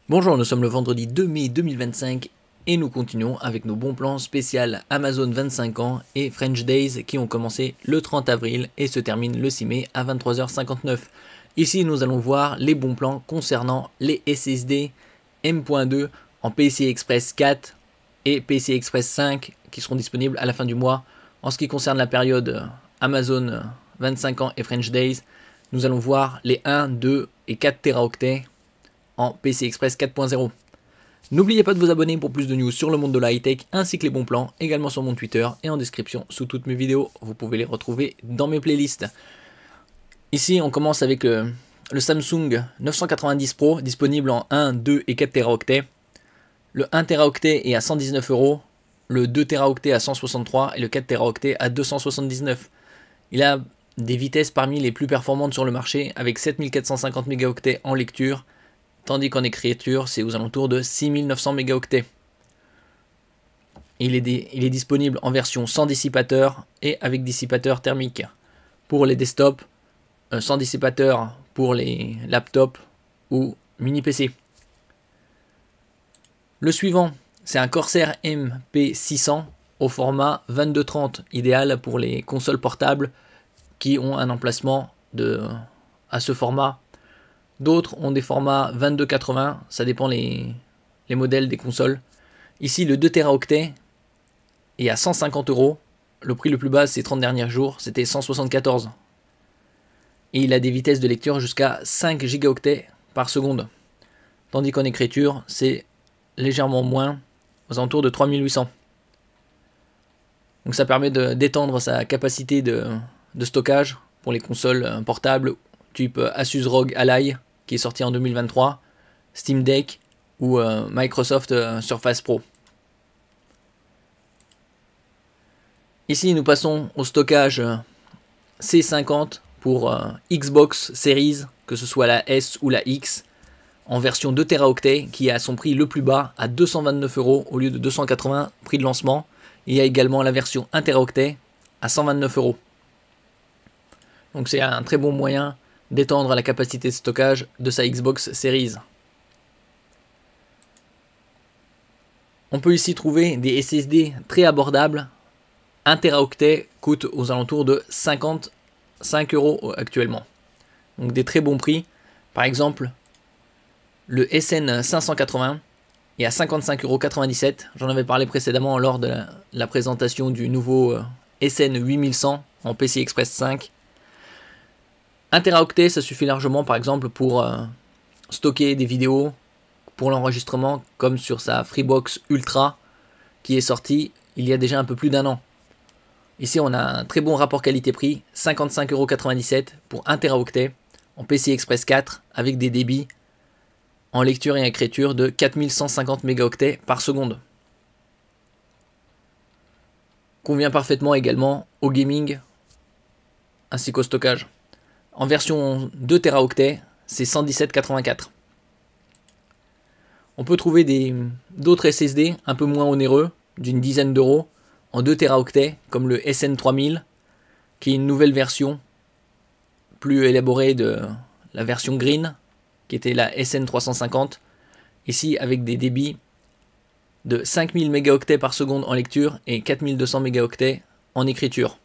Bonjour, nous sommes le vendredi 2 mai 2025 et nous continuons avec nos bons plans spécial Amazon 25 ans et French Days qui ont commencé le 30 avril et se terminent le 6 mai à 23h59. Ici, nous allons voir les bons plans concernant les SSD M.2 en PCI Express 4 et PCI Express 5 qui seront disponibles à la fin du mois. En ce qui concerne la période Amazon 25 ans et French Days, nous allons voir les 1, 2 et 4 Teraoctets en PCI Express 4.0. N'oubliez pas de vous abonner pour plus de news sur le monde de la high-tech ainsi que les bons plans, également sur mon Twitter et en description sous toutes mes vidéos. Vous pouvez les retrouver dans mes playlists. Ici, on commence avec le Samsung 990 Pro, disponible en 1, 2 et 4 Teraoctets. Le 1 Teraoctet est à 119 €, le 2 Teraoctet à 163 et le 4 Teraoctet à 279. Il a des vitesses parmi les plus performantes sur le marché avec 7450 mégaoctets en lecture, tandis qu'en écriture, c'est aux alentours de 6900 mégaoctets. Il est disponible en version sans dissipateur et avec dissipateur thermique. Pour les desktops, sans dissipateur pour les laptops ou mini PC. Le suivant, c'est un Corsair MP600 au format 2230, idéal pour les consoles portables qui ont un emplacement à ce format. D'autres ont des formats 2280, ça dépend les modèles des consoles. Ici, le 2 Teraoctets est à 150 €. Le prix le plus bas ces 30 derniers jours, c'était 174. Et il a des vitesses de lecture jusqu'à 5 gigaoctets par seconde. Tandis qu'en écriture, c'est légèrement moins, aux alentours de 3800. Donc ça permet d'étendre sa capacité de stockage pour les consoles portables type Asus ROG Ally qui est sorti en 2023, Steam Deck ou Microsoft Surface Pro. Ici nous passons au stockage C50 pour Xbox Series, que ce soit la S ou la X, en version 2 Teraoctets qui a son prix le plus bas à 229 € au lieu de 280 prix de lancement. Il y a également la version 1 Teraoctet à 129 €. Donc c'est un très bon moyen d'étendre la capacité de stockage de sa Xbox Series. On peut ici trouver des SSD très abordables. 1 Teraoctet coûte aux alentours de 55 € actuellement. Donc des très bons prix. Par exemple, le SN580 est à 55,97 €. J'en avais parlé précédemment lors de la présentation du nouveau SN8100 en PCI Express 5. 1 Teraoctet, ça suffit largement par exemple pour stocker des vidéos, pour l'enregistrement, comme sur sa Freebox Ultra qui est sortie il y a déjà un peu plus d'1 an. Ici on a un très bon rapport qualité-prix, 55,97 € pour 1 Teraoctet en PCI Express 4 avec des débits en lecture et écriture de 4150 mégaoctets par seconde. Convient parfaitement également au gaming ainsi qu'au stockage. En version 2 Teraoctets, c'est 117,84 €. On peut trouver d'autres SSD un peu moins onéreux, d'une dizaine d'euros, en 2 Teraoctets, comme le SN3000, qui est une nouvelle version plus élaborée de la version Green, qui était la SN350, ici avec des débits de 5000 mégaoctets par seconde en lecture et 4200 mégaoctets en écriture.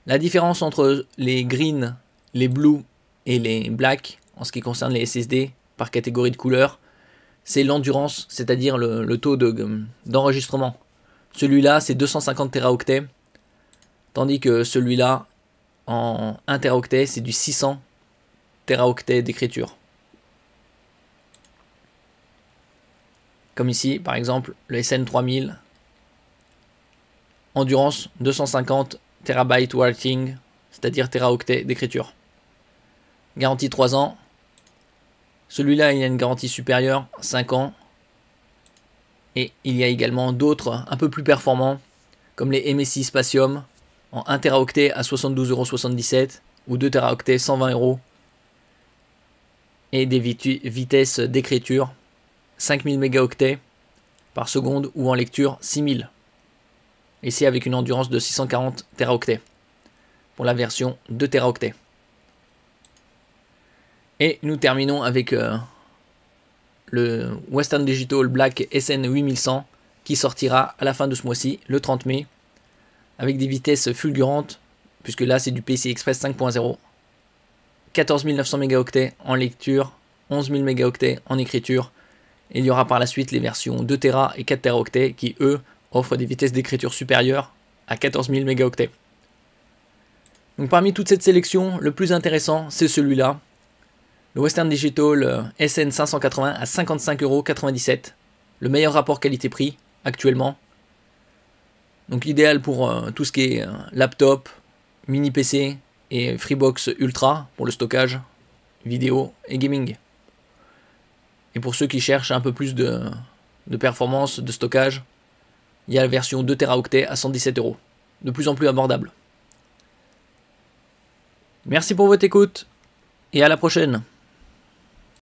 La différence entre les green, les blue et les black, en ce qui concerne les SSD par catégorie de couleur, c'est l'endurance, c'est-à-dire le taux d'enregistrement. Celui-là, c'est 250 Teraoctets, tandis que celui-là, en 1 Teraoctet, c'est du 600 Teraoctets d'écriture. Comme ici, par exemple, le SN3000, endurance 250 terabytes writing, c'est-à-dire Teraoctets d'écriture. Garantie 3 ans. Celui-là, il a une garantie supérieure, 5 ans. Et il y a également d'autres un peu plus performants, comme les MSI Spatium, en 1 Teraoctet à 72,77 € ou 2 Teraoctets 120 €. Et des vitesses d'écriture, 5000 mégaoctets par seconde ou en lecture 6000. Ici avec une endurance de 640 Teraoctets pour la version 2 Teraoctets. Et nous terminons avec le Western Digital Black SN8100 qui sortira à la fin de ce mois-ci, le 30 mai, avec des vitesses fulgurantes, puisque là c'est du PCI Express 5.0, 14 900 mégaoctets en lecture, 11 000 mégaoctets en écriture, et il y aura par la suite les versions 2 Tera et 4 Teraoctets qui, eux, offrent des vitesses d'écriture supérieures à 14 000 mégaoctets. Donc parmi toute cette sélection, le plus intéressant, c'est celui-là, le Western Digital SN580 à 55,97 €, le meilleur rapport qualité-prix actuellement. Donc l'idéal pour tout ce qui est laptop, mini PC et Freebox Ultra pour le stockage, vidéo et gaming. Et pour ceux qui cherchent un peu plus de performance, de stockage, il y a la version 2 Teraoctets à 117 €, de plus en plus abordable. Merci pour votre écoute et à la prochaine.